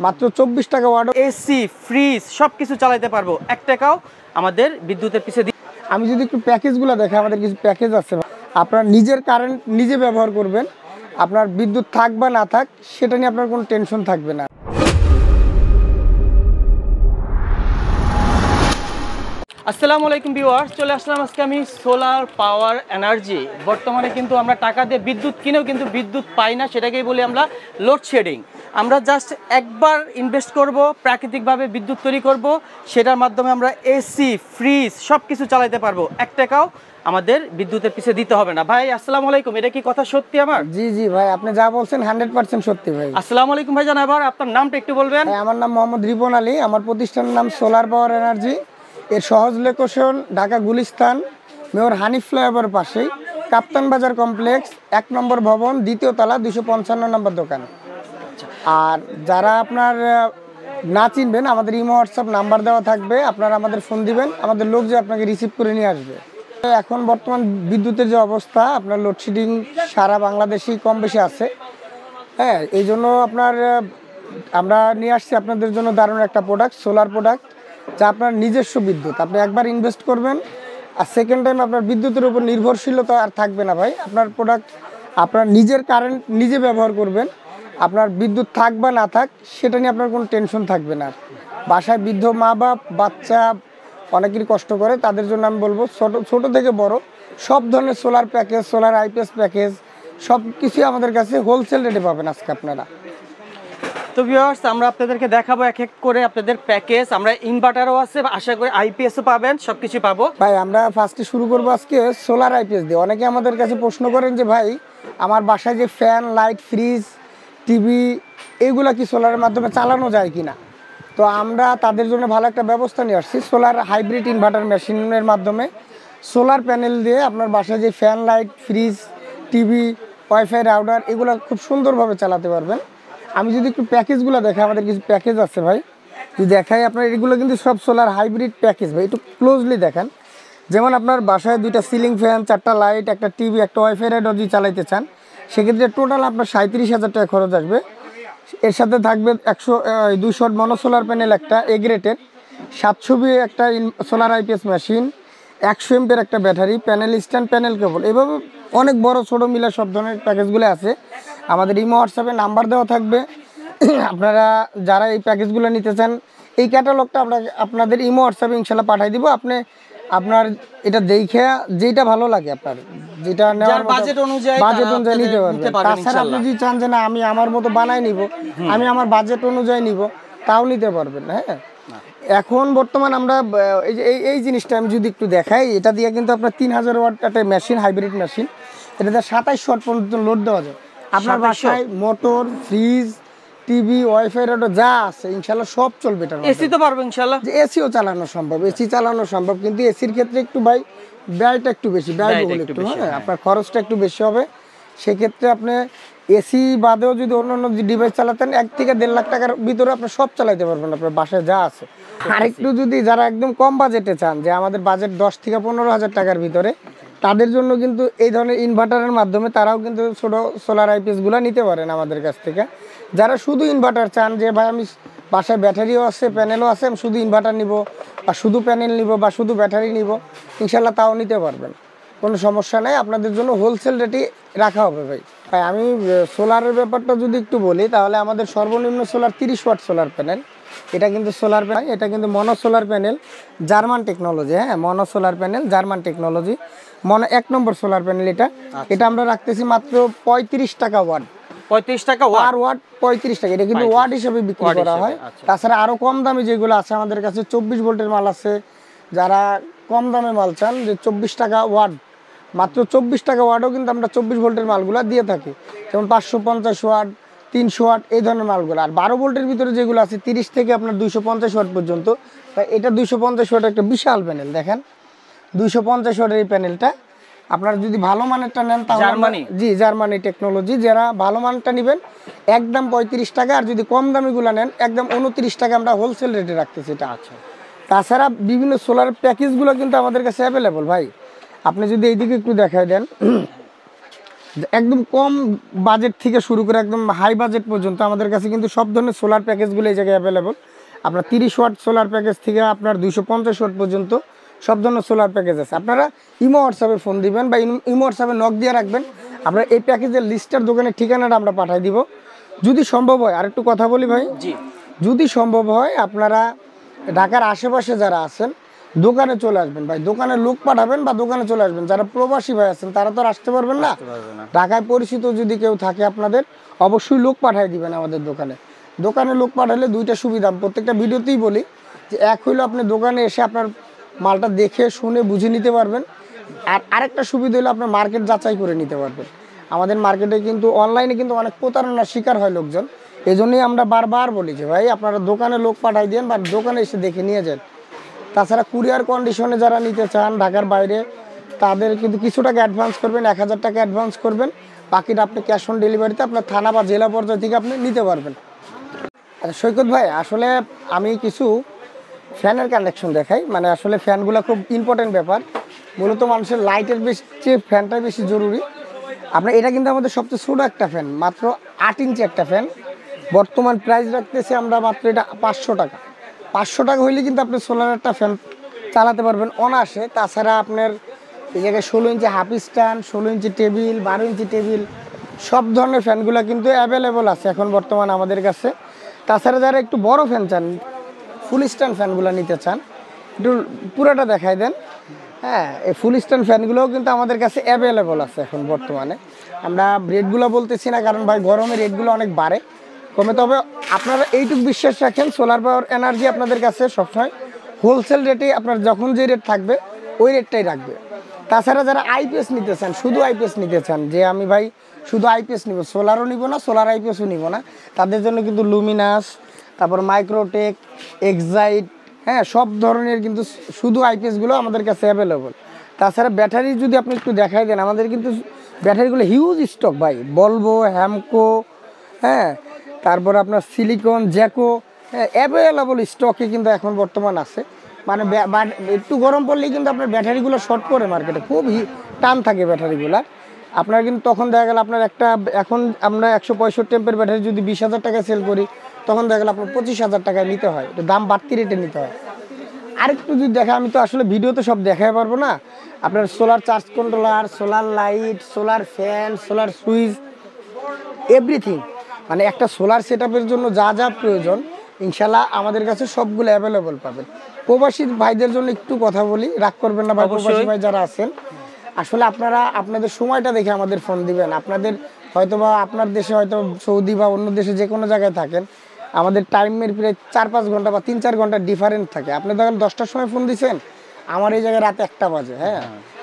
মাত্র 24 টাকা watt. AC fridge সবকিছু চালাতে পারবো, 1 টাকাও আমাদের বিদ্যুতের পিছে। আমি যদি একটু প্যাকেজগুলো দেখে, আমাদের কিছু প্যাকেজ আছে। আপনার নিজের কারেন্ট নিজে ব্যবহার করবেন, আপনার বিদ্যুৎ থাক বা না থাক সেটা নিয়ে আপনার কোনো টেনশন থাকবে না। আসসালামু আলাইকুম ভিউয়ার্স, চলে আসলাম আজকে আমি সোলার পাওয়ার এনার্জি। বর্তমানে কিন্তু আমরা টাকা দিয়ে বিদ্যুৎ কিনেও কিন্তু বিদ্যুৎ পাই না, সেটাকেই বলি আমরা লোডশেডিং। আমরা জাস্ট একবার ইনভেস্ট করব, প্রাকৃতিকভাবে বিদ্যুৎ তৈরি করব, সেটার মাধ্যমে আমরা এসি ফ্রিজ সব কিছু চালাতে পারবো, 1 টাকাও আমাদের বিদ্যুতের পিছে দিতে হবে না। ভাই আসসালামু আলাইকুম, এটা কি কথা সত্যি আমার? জি জি ভাই, আপনি যা বলছেন 100% সত্যি ভাই। আসসালামু আলাইকুম ভাই, জান আবার আপনার নামটা একটু বলবেন? আমার নাম মোহাম্মদ রিপন আলী, আমার প্রতিষ্ঠানের নাম সোলার পাওয়ার এনার্জি। এর সহজ location Dhaka Gulistan, mayor Hanif flyover পাশেই, কাপ্তান বাজার কমপ্লেক্স, 1 নম্বর ভবন, 2য় তলা, 255 নম্বর দোকান। আর যারা আপনার না চিনবেন, আমাদের ইমো হোয়াটসঅ্যাপ নাম্বার দেওয়া থাকবে, আপনারা আমাদের ফোন দিবেন, আমাদের লোক যে আপনাকে রিসিভ করে নিয়ে আসবে। এখন বর্তমান বিদ্যুতের যে অবস্থা, আপনার লোডশেডিং সারা বাংলাদেশেই কম বেশি আছে। হ্যাঁ, এই জন্য আমরা নিয়ে আসছি আপনাদের জন্য দারুণ একটা প্রোডাক্ট, সোলার প্রোডাক্ট, যা আপনার নিজস্ব বিদ্যুৎ। আপনি একবার ইনভেস্ট করবেন, আর সেকেন্ড টাইম আপনার বিদ্যুতের উপর নির্ভরশীলতা আর থাকবে না ভাই। আপনার প্রোডাক্ট আপনার নিজের কারেন্ট নিজে ব্যবহার করবেন, আপনার বিদ্যুৎ থাক বা না থাক সেটা নিয়ে আপনার কোনো টেনশন থাকবে না। বাসায় বৃদ্ধ মা বাপ, বাচ্চা অনেকেরই কষ্ট করে, তাদের জন্য আমি বলবো ছোট থেকে বড় সব ধরনের solar package, solar IPS package সব কিছুই আমাদের কাছে হোলসেল রেটে পাবেন আজকে আপনারা। তো ভিউয়ার্স, আমরা আপনাদেরকে দেখাবো এক এক করে আপনাদের প্যাকেজ। আমরা ইনভার্টারও আছে, আশা করি আইপিএসও পাবেন, সবকিছু পাবো। ভাই আমরা ফার্স্টে শুরু করবো আজকে সোলার আইপিএস দিয়ে। অনেকে আমাদের কাছে প্রশ্ন করেন যে ভাই আমার বাসায় যে ফ্যান, লাইট, ফ্রিজ, টিভি এগুলা কি সোলারের মাধ্যমে চালানো যায় কি না। তো আমরা তাদের জন্য ভালো একটা ব্যবস্থা নিয়ে আসছি। সোলার হাইব্রিড ইনভার্টার মেশিনের মাধ্যমে সোলার প্যানেল দিয়ে আপনার বাসায় যে fan, light, fridge, TV, wifi, router এগুলো খুব সুন্দরভাবে চালাতে পারবেন। আমি যদি একটু প্যাকেজগুলো দেখাই, আমাদের কিছু প্যাকেজ আছে ভাই, যদি দেখাই আপনার এগুলো কিন্তু সব সোলার হাইব্রিড প্যাকেজ ভাই। একটু ক্লোজলি দেখান। যেমন আপনার বাসায় 2টা সিলিং ফ্যান, 4টা লাইট, একটা টিভি, একটা ওয়াইফাই রাউটার যদি চালাইতে চান, সেক্ষেত্রে টোটাল আপনার 37,000 টাকা খরচ আসবে। এর সাথে থাকবে 200 মনো সোলার প্যানেল, একটা এ গ্রেটের 700 একটা সোলার আইপিএস মেশিন, 100 এমপের একটা ব্যাটারি, প্যানেল স্ট্যান্ড, প্যানেল কেবল, এভাবে অনেক বড় ছোটো মিলে সব ধরনের প্যাকেজগুলো আছে। আমাদের ইমো হোয়াটসঅ্যাপে নাম্বার দেওয়া থাকবে। আপনারা যারা এই প্যাকেজগুলো নিতে চান, এই ক্যাটালগটা আমরা আপনাদের ইমো হোয়াটসঅ্যাপে ইনশাল্লাহ পাঠিয়ে দিব। আপনার এটা দেখে যেটা ভালো লাগে, আপনার যেটা নেওয়ার বাজেট অনুযায়ী নিতে পারবেন। তাছাড়া আপনি যদি চান যে না আমি আমার মতো বানাই নিব, আমি আমার বাজেট অনুযায়ী নিব, তাও নিতে পারবেন। হ্যাঁ, এখন বর্তমান আমরা এই জিনিসটা আমি যদি একটু দেখাই, এটা দিয়ে কিন্তু আপনার 3000 ওয়াট একটা মেশিন, হাইব্রিড মেশিন, এটাতে 27 ওয়াট পর্যন্ত লোড দেওয়া যায়। আপনার বাসায় motor, fridge, TV, wifi router যা আছে ইনশাল্লাহ সব চলবে। এটা এসি তো পারবো ইনশাল্লাহ, এসিও চালানো সম্ভব, এসি চালানো সম্ভব, কিন্তু এসির ক্ষেত্রে একটু ভাই ব্যয়টা একটু বেশি, ব্যয়বহুল একটু। হ্যাঁ, আপনার খরচটা একটু বেশি হবে। সেক্ষেত্রে আপনি এসি বাদেও যদি অন্য ডিভাইস চালাতেন, 1 থেকে 1.5 লাখ টাকার ভিতরে আপনি সব চালাতে পারবেন আপনার বাসায় যা আছে। আর একটু যদি যারা একদম কম বাজেটে চান, যে আমাদের বাজেট 10 থেকে 15,000 টাকার ভিতরে, তাদের জন্য কিন্তু এই ধরনের ইনভার্টারের মাধ্যমে তারাও কিন্তু ছোটো সোলার আইপিএসগুলো নিতে পারেন আমাদের কাছ থেকে। যারা শুধু ইনভার্টার চান, যে ভাই আমি বাসায় ব্যাটারিও আছে, প্যানেলও আছে, আমি শুধু ইনভার্টার নিব বা শুধু প্যানেল নিব বা শুধু ব্যাটারি নিব, ইনশাল্লাহ তাও নিতে পারবেন, কোনো সমস্যা নেই। আপনাদের জন্য হোলসেল রেটে রাখা হবে ভাই। ভাই আমি সোলারের ব্যাপারটা যদি একটু বলি, তাহলে আমাদের সর্বনিম্ন সোলার 30 ওয়াট সোলার প্যানেল। এটা কিন্তু সোলার প্যানেল, এটা কিন্তু mono solar panel, German technology. হ্যাঁ, mono solar panel, German technology, mono 1 নম্বর সোলার প্যানেল। এটা আমরা রাখতেছি মাত্র 35 টাকা ওয়াট। 35 টাকা আর ওয়াট 35 টাকা, এটা কিন্তু ওয়াট হিসেবে বিক্রি করা হয়। তাছাড়া আরও কম দামি যেগুলো আছে আমাদের কাছে, 24 ভোল্টের মাল আছে। যারা কম দামে মাল চান, যে 24 টাকা ওয়াট, মাত্র 24 টাকা ওয়াটও কিন্তু আমরা 24 ভোল্টের মালগুলো দিয়ে থাকি। যেমন 550 ওয়াট, 300 ওয়াট এই ধরনের মালগুলো। আর 12 ভোল্টের ভিতরে যেগুলো আছে 30 থেকে আপনার 250 ওয়াট পর্যন্ত। এটা 250 ওয়াটের একটা বিশাল প্যানেল, দেখেন 250 ওয়াটের এই প্যানেলটা। আপনারা যদি ভালো মানেরটা নেন, তাহলে জি জার্মানি টেকনোলজি, যারা ভালো মানটা নেবেন একদম 35 টাকা, আর যদি কম দামিগুলো নেন একদম 29 টাকা আমরা হোলসেল রেটে রাখতেছি এটা। আচ্ছা, তাছাড়া বিভিন্ন সোলার প্যাকেজগুলো কিন্তু আমাদের কাছে অ্যাভেলেবল ভাই। আপনি যদি এইদিকে একটু দেখাই দেন, একদম কম বাজেট থেকে শুরু করে একদম হাই বাজেট পর্যন্ত আমাদের কাছে কিন্তু সব ধরনের সোলার প্যাকেজগুলো এই জায়গায় অ্যাভেলেবল। আপনার 30 ওয়াট সোলার প্যাকেজ থেকে আপনার 250 ওয়াট পর্যন্ত সব ধরনের সোলার প্যাকেজ আছে। আপনারা ইমো হোয়াটসঅ্যাপে ফোন দিবেন বা ইমো হোয়াটসঅ্যাপে নক দিয়ে রাখবেন, আপনার এই প্যাকেজের লিস্টের দোকানের ঠিকানাটা আমরা পাঠিয়ে দিব। যদি সম্ভব হয়, আরেকটু কথা বলি ভাই, জি, যদি সম্ভব হয় আপনারা ঢাকার আশেপাশে যারা আছেন দোকানে চলে আসবেন ভাই, দোকানে লোক পাঠাবেন বা দোকানে চলে আসবেন। যারা প্রবাসী ভাই আছেন তারা তো আর আসতে পারবেন না। ঢাকায় পরিচিত যদি কেউ থাকে আপনাদের অবশ্যই লোক পাঠিয়ে দিবেন আমাদের দোকানে। দোকানে লোক পাঠালে দুইটা সুবিধা, প্রত্যেকটা ভিডিওতেই বলি যে এক হইলো আপনি দোকানে এসে আপনার মালটা দেখে শুনে বুঝে নিতে পারবেন, আর আরেকটা সুবিধা হলো আপনার মার্কেট যাচাই করে নিতে পারবেন। আমাদের মার্কেটে কিন্তু অনলাইনে কিন্তু অনেক প্রতারণার শিকার হয় লোকজন, এই জন্যই আমরা বারবার বলি যে ভাই আপনারা দোকানে লোক পাঠাই দেন বা দোকানে এসে দেখে নিয়ে যান। তাছাড়া কুরিয়ার কন্ডিশনে যারা নিতে চান ঢাকার বাইরে, তাদের কিন্তু কিছু টাকা অ্যাডভান্স করবেন, 1000 টাকা অ্যাডভান্স করবেন, বাকিটা আপনি ক্যাশ অন ডেলিভারিতে আপনার থানা বা জেলা পর্যায় থেকে আপনি নিতে পারবেন। আচ্ছা সৈকত ভাই, আসলে আমি কিছু ফ্যানের কানেকশন দেখাই, মানে আসলে ফ্যানগুলো খুব ইম্পর্টেন্ট ব্যাপার। মূলত মানুষের লাইটের চেয়ে ফ্যানটাই বেশি জরুরি। আপনার এটা কিন্তু আমাদের সবচেয়ে ছোটো একটা ফ্যান, মাত্র 8 ইঞ্চি একটা ফ্যান। বর্তমান প্রাইস রাখতেছি আমরা মাত্র এটা 500 টাকা। 500 টাকা হইলে কিন্তু আপনি সোলার একটা ফ্যান চালাতে পারবেন অনায়াসে। তাছাড়া আপনার এই জায়গায় 16 ইঞ্চি হাফ স্ট্যান্ড, 16 ইঞ্চি টেবিল, 12 ইঞ্চি টেবিল, সব ধরনের ফ্যানগুলো কিন্তু অ্যাভেলেবল আছে এখন বর্তমান আমাদের কাছে। তাছাড়া যারা একটু বড় ফ্যান চান, ফুল স্ট্যান্ড ফ্যানগুলো নিতে চান, একটু পুরোটা দেখাই দেন। হ্যাঁ, এই ফুল স্ট্যান্ড ফ্যানগুলোও কিন্তু আমাদের কাছে অ্যাভেলেবল আছে এখন বর্তমানে। আমরা রেটগুলো বলতেছি না, কারণ ভাই গরমে রেটগুলো অনেক বাড়ে কমে। তবে আপনারা এইটুকু বিশ্বাস রাখেন, সোলার পাওয়ার এনার্জি আপনাদের কাছে সবসময় হোলসেল রেটে আপনার যখন যে রেট থাকবে ওই রেটটাই রাখবে। তাছাড়া যারা আইপিএস নিতে চান, শুধু আইপিএস নিতে চান যে আমি ভাই শুধু আইপিএস নিব, সোলারও নিব না, সোলার আইপিএসও নিব না, তাদের জন্য কিন্তু লুমিনাস, তারপর মাইক্রোটেক, এক্সাইট, হ্যাঁ সব ধরনের কিন্তু শুধু আইপিএসগুলো আমাদের কাছে অ্যাভেলেবল। তাছাড়া ব্যাটারি যদি আপনি একটু দেখাই দেন, আমাদের কিন্তু ব্যাটারিগুলো হিউজ স্টক ভাই, বলবো, হ্যামকো, হ্যাঁ তারপর আপনার সিলিকন, জ্যাকো, হ্যাঁ অ্যাভেলেবল স্টকে কিন্তু এখন বর্তমান আছে। মানে একটু গরম পড়লেই কিন্তু আপনার ব্যাটারিগুলো শর্ট পড়ে মার্কেটে, খুব টান থাকে ব্যাটারিগুলো। আপনার কিন্তু তখন দেখা গেল আপনার একটা, এখন আমরা 165 এমপের ব্যাটারি যদি 20,000 টাকায় সেল করি, তখন দেখা গেল আপনার 25,000 টাকায় নিতে হয়, একটু দাম বাড়তি রেটে নিতে হয়। আরেকটু যদি দেখা, আমি তো আসলে ভিডিওতে সব দেখাতে পারবো না, আপনার solar charge controller, solar light, solar fan, solar switch, everything, মানে একটা সোলার সেটআপের জন্য যা যা প্রয়োজন ইনশাল্লাহ আমাদের কাছে সবগুলো অ্যাভেলেবল পাবেন। প্রবাসী ভাইদের জন্য একটু কথা বলি, রাগ করবেন না ভাই, প্রবাসী ভাই যারা আছেন আসলে আপনারা আপনাদের সময়টা দেখে আমাদের ফোন দিবেন। আপনাদের হয়তোবা আপনার দেশে হয়তো সৌদি বা অন্য দেশে যে কোনো জায়গায় থাকেন, আমাদের টাইমের প্রায় 4-5 ঘন্টা বা 3-4 ঘন্টা ডিফারেন্ট থাকে। আপনি দেখেন 10টার সময় ফোন দিচ্ছেন, আমার এই জায়গায় রাতে 1টা বাজে। হ্যাঁ,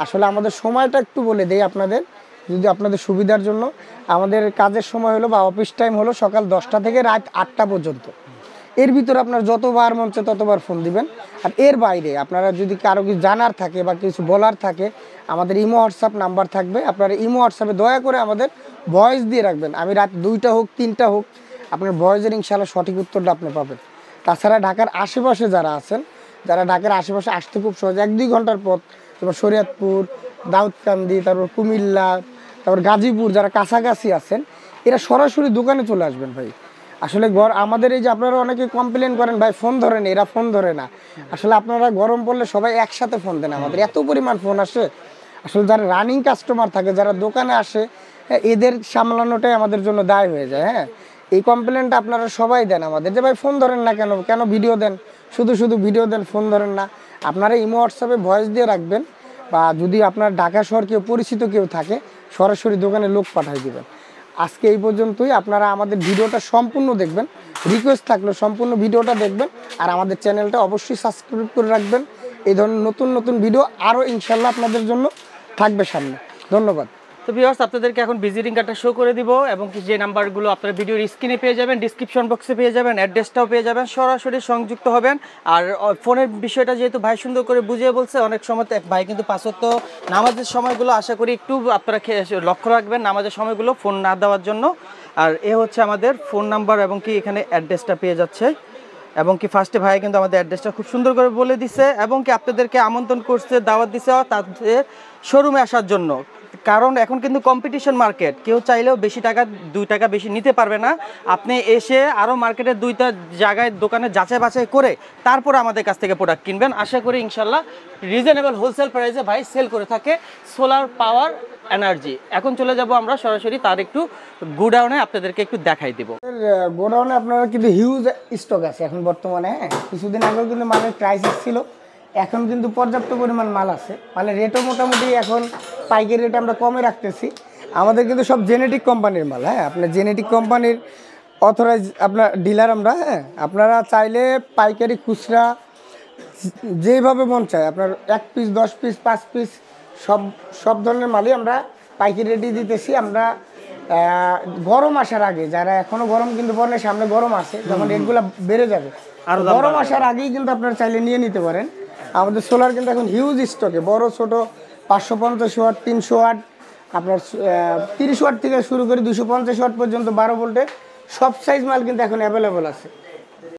আসলে আমাদের সময়টা একটু বলে দেই আপনাদের, যদি আপনাদের সুবিধার জন্য। আমাদের কাজের সময় হলো বা অফিস টাইম হলো সকাল 10টা থেকে রাত 8টা পর্যন্ত। এর ভিতরে আপনার যতবার মন চায় ততবার ফোন দিবেন। আর এর বাইরে আপনারা যদি কারো কিছু জানার থাকে বা কিছু বলার থাকে, আমাদের ইমো হোয়াটসঅ্যাপ নাম্বার থাকবে, আপনারা ইমো হোয়াটসঅ্যাপে দয়া করে আমাদের ভয়েস দিয়ে রাখবেন। আমি রাত 2টা হোক 3টা হোক, আপনার ভয়েসের ইনশাআল্লাহ সঠিক উত্তরটা আপনি পাবেন। তাছাড়া ঢাকার আশেপাশে যারা আছেন, যারা ঢাকার আশেপাশে আসতে খুব সহজ, 1-2 ঘন্টার পথ, তারপর শরীয়তপুর, দাউদকান্দি, তারপর কুমিল্লা, তারপর গাজীপুর, যারা কাছাকাছি আছেন এরা সরাসরি দোকানে চলে আসবেন ভাই। আসলে আমাদের এই যে আপনারা অনেকে কমপ্লেন করেন ভাই ফোন ধরে না, এরা ফোন ধরে না, আসলে আপনারা গরম পড়লে সবাই একসাথে ফোন দেন, আমাদের এত পরিমাণ ফোন আসে। আসলে যারা রানিং কাস্টমার থাকে, যারা দোকানে আসে, এদের সামলানোটাই আমাদের জন্য দায় হয়ে যায়। হ্যাঁ, এই কমপ্লেনটা আপনারা সবাই দেন আমাদের যে ভাই ফোন ধরেন না কেন, কেন ভিডিও দেন, শুধু শুধু ভিডিও দেন, ফোন ধরেন না। আপনারা ইমো হোয়াটসঅ্যাপে ভয়েস দিয়ে রাখবেন, বা যদি আপনার ঢাকা শহর কেউ পরিচিত কেউ থাকে সরাসরি দোকানে লোক পাঠিয়ে দিবেন। আজকে এই পর্যন্তই। আপনারা আমাদের ভিডিওটা সম্পূর্ণ দেখবেন, রিকোয়েস্ট থাকলো সম্পূর্ণ ভিডিওটা দেখবেন, আর আমাদের চ্যানেলটা অবশ্যই সাবস্ক্রাইব করে রাখবেন। এই ধরনের নতুন নতুন ভিডিও আরও ইনশাল্লাহ আপনাদের জন্য থাকবে সামনে। ধন্যবাদ। তো ভিউয়ার্স, আপনাদেরকে এখন ভিজিটিং কার্ডটা শো করে দিব, এবং যে নাম্বারগুলো আপনারা ভিডিওর স্ক্রিনে পেয়ে যাবেন, ডিসক্রিপশন বক্সে পেয়ে যাবেন, অ্যাড্রেসটাও পেয়ে যাবেন, সরাসরি সংযুক্ত হবেন। আর ফোনের বিষয়টা যেহেতু ভাই সুন্দর করে বুঝিয়ে বলছে, অনেক সময় ভাই কিন্তু 5 ওয়াক্ত নামাজের সময়গুলো আশা করি একটু আপনারা লক্ষ্য রাখবেন, নামাজের সময়গুলো ফোন না দেওয়ার জন্য। আর এ হচ্ছে আমাদের ফোন নাম্বার, এবং কি এখানে অ্যাড্রেসটা পেয়ে যাচ্ছে, এবং কি ফার্স্টে ভাই কিন্তু আমাদের অ্যাড্রেসটা খুব সুন্দর করে বলে দিছে, এবং কি আপনাদেরকে আমন্ত্রণ করছে, দাওয়াত দিছে তাদের শোরুমে আসার জন্য। কারণ এখন কিন্তু কম্পিটিশন মার্কেট, কেউ চাইলেও বেশি টাকা 2 টাকা বেশি নিতে পারবে না। আপনি এসে আরও মার্কেটের 2টা জায়গায় দোকানে যাচাই বাছাই করে তারপর আমাদের কাছ থেকে প্রোডাক্ট কিনবেন। আশা করি ইনশাল্লাহ রিজনেবল হোলসেল প্রাইসে ভাই সেল করে থাকে সোলার পাওয়ার এনার্জি। এখন চলে যাব আমরা সরাসরি তার একটু গোডাউনে, আপনাদেরকে একটু দেখাই দেবো। গোডাউনে আপনারা কিন্তু হিউজ স্টক আছে এখন বর্তমানে। হ্যাঁ, কিছুদিন আগেও কিন্তু মালের ক্রাইসিস ছিল, এখন কিন্তু পর্যাপ্ত পরিমাণ মাল আছে। মালের রেটও মোটামুটি এখন পাইকারি রেট আমরা কমে রাখতেছি। আমাদের কিন্তু সব জেনেটিক কোম্পানির মাল। হ্যাঁ, আপনার জেনেটিক কোম্পানির অথরাইজ আপনার ডিলার আমরা। হ্যাঁ, আপনারা চাইলে পাইকারি খুচরা যেভাবে মন চায় আপনার 1 পিস 10 পিস 5 পিস সব ধরনের মালই আমরা পাইকারি রেটে দিতেছি। আমরা গরম আসার আগে, যারা এখনো গরম কিন্তু পরে সামনে গরম আসে, যখন রেটগুলো বেড়ে যাবে আর গরম আসার আগেই কিন্তু আপনারা চাইলে নিয়ে নিতে পারেন। আমাদের সোলার কিন্তু এখন হিউজ স্টকে, বড় ছোট 550 ওয়াট 300 ওয়াট আপনার 30 ওয়াট থেকে শুরু করে 250 ওয়াট পর্যন্ত 12 ভোল্টের সব সাইজ মাল কিন্তু এখন অ্যাভেলেবল আছে।